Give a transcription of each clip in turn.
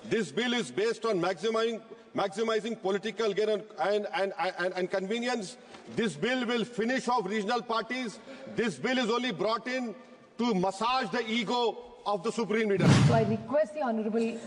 This bill is based on maximizing political gain and convenience. This bill will finish off regional parties. This bill is only brought in to massage the ego of the Supreme Leader. So I request the Honourable,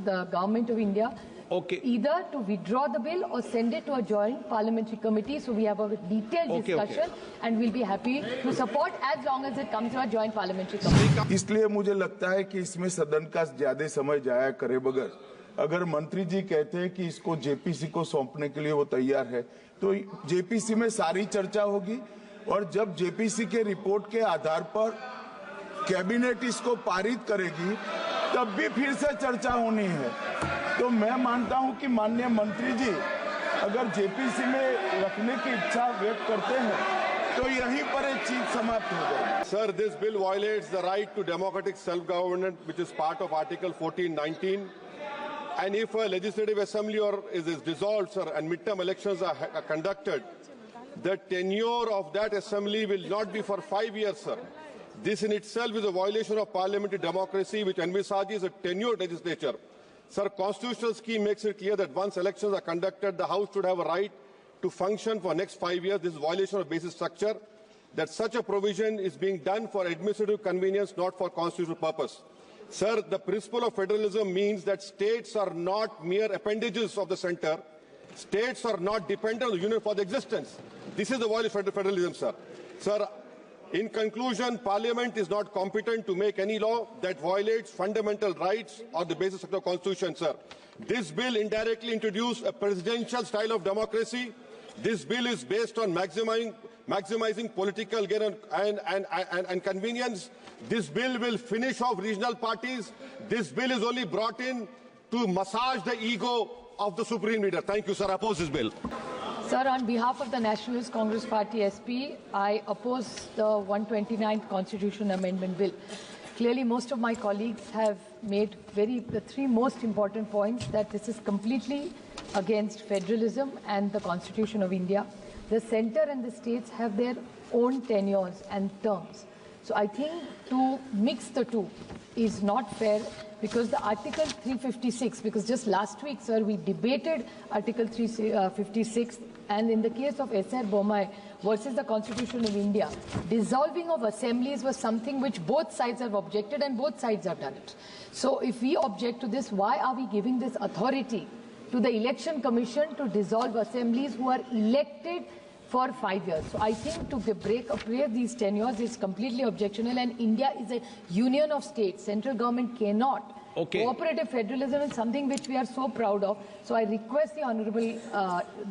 the Government of India, either to withdraw the bill or send it to a joint parliamentary committee so we have a detailed discussion and we'll be happy to support as long as it comes to a joint parliamentary committee. इसलिए मुझे लगता है कि इसमें सदन का ज्यादा समय जाया करे बगैर अगर मंत्री जी कहते हैं कि इसको जेपीसी को सौंपने के लिए वो तैयार है तो जेपीसी में सारी चर्चा होगी और जब जेपीसी के रिपोर्ट के आधार पर कैबिनेट इसको पारित करेगी तब भी फिर से चर्चा होनी है। तो मैं मानता हूं कि माननीय मंत्री जी अगर जेपीसी में रखने की इच्छा व्यक्त करते हैं तो यहीं पर एक चीज समाप्त हो जाएगी। Sir, this bill violates the right to democratic self-government, which is part of Article 1419. And if a legislative assembly is dissolved, sir, and midterm elections are conducted, the tenure of that assembly will not be for 5 years, sir. This in itself is a violation of parliamentary democracy, which envisages a tenured legislature. Sir, constitutional scheme makes it clear that once elections are conducted, the House should have a right to function for next 5 years. This is a violation of basic structure. That such a provision is being done for administrative convenience, not for constitutional purpose. Sir, the principle of federalism means that states are not mere appendages of the center. States are not dependent on the union for their existence. This is the violation of federalism, sir. Sir, in conclusion, Parliament is not competent to make any law that violates fundamental rights or the basis of the Constitution, sir. This bill indirectly introduced a presidential style of democracy. This bill is based on maximizing political gain and convenience. This bill will finish off regional parties. This bill is only brought in to massage the ego of the Supreme Leader. Thank you, sir. I oppose this bill. Sir, on behalf of the Nationalist Congress Party SP, I oppose the 129th Constitution Amendment Bill. Clearly, most of my colleagues have made the three most important points: that this is completely against federalism and the Constitution of India. The centre and the states have their own tenures and terms. So I think to mix the two is not fair, because the Article 356, because just last week, sir, we debated Article 356, and in the case of S.R. Bommai versus the Constitution of India, dissolving of assemblies was something which both sides have objected and both sides have done it. So if we object to this, why are we giving this authority to the Election Commission to dissolve assemblies who are elected for 5 years? So I think to break these tenures is completely objectionable, and India is a union of states. Central government cannot. Cooperative federalism is something which we are so proud of. So I request the Honourable,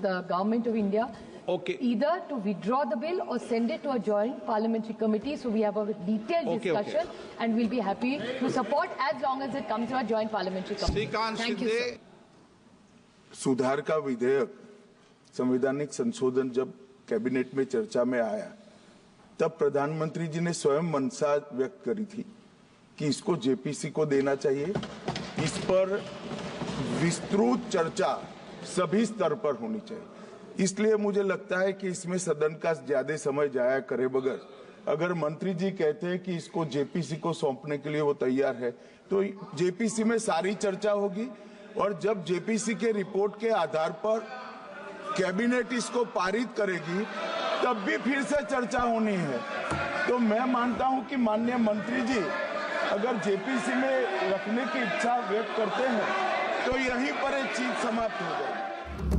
the Government of India, either to withdraw the bill or send it to a joint parliamentary committee so we have a detailed discussion and we'll be happy to support as long as it comes to a joint parliamentary committee. Thank you, sir. सुधार का विधेयक संवैधानिक संशोधन जब cabinet में चर्चा में आया तब प्रधानमंत्री जी ने स्वयं मंशा व्यक्त करी थी कि इसको जेपीसी को देना चाहिए। इस पर विस्तृत चर्चा सभी स्तर पर होनी चाहिए। इसलिए मुझे लगता है कि इसमें सदन का ज्यादा समय जाया करे बगैर अगर मंत्री जी कहते हैं कि इसको जेपीसी को सौंपने के लिए वो तैयार है तो जेपीसी में सारी चर्चा होगी और जब जेपीसी के रिपोर्ट के आधार पर कैबिनेट इसको पारित करेगी तब भी फिर से चर्चा होनी है। तो मैं मानता हूं कि माननीय मंत्री जी अगर जेपीसी में रखने की इच्छा व्यक्त करते हैं तो यहीं पर एक चीज समाप्त हो जाएगी।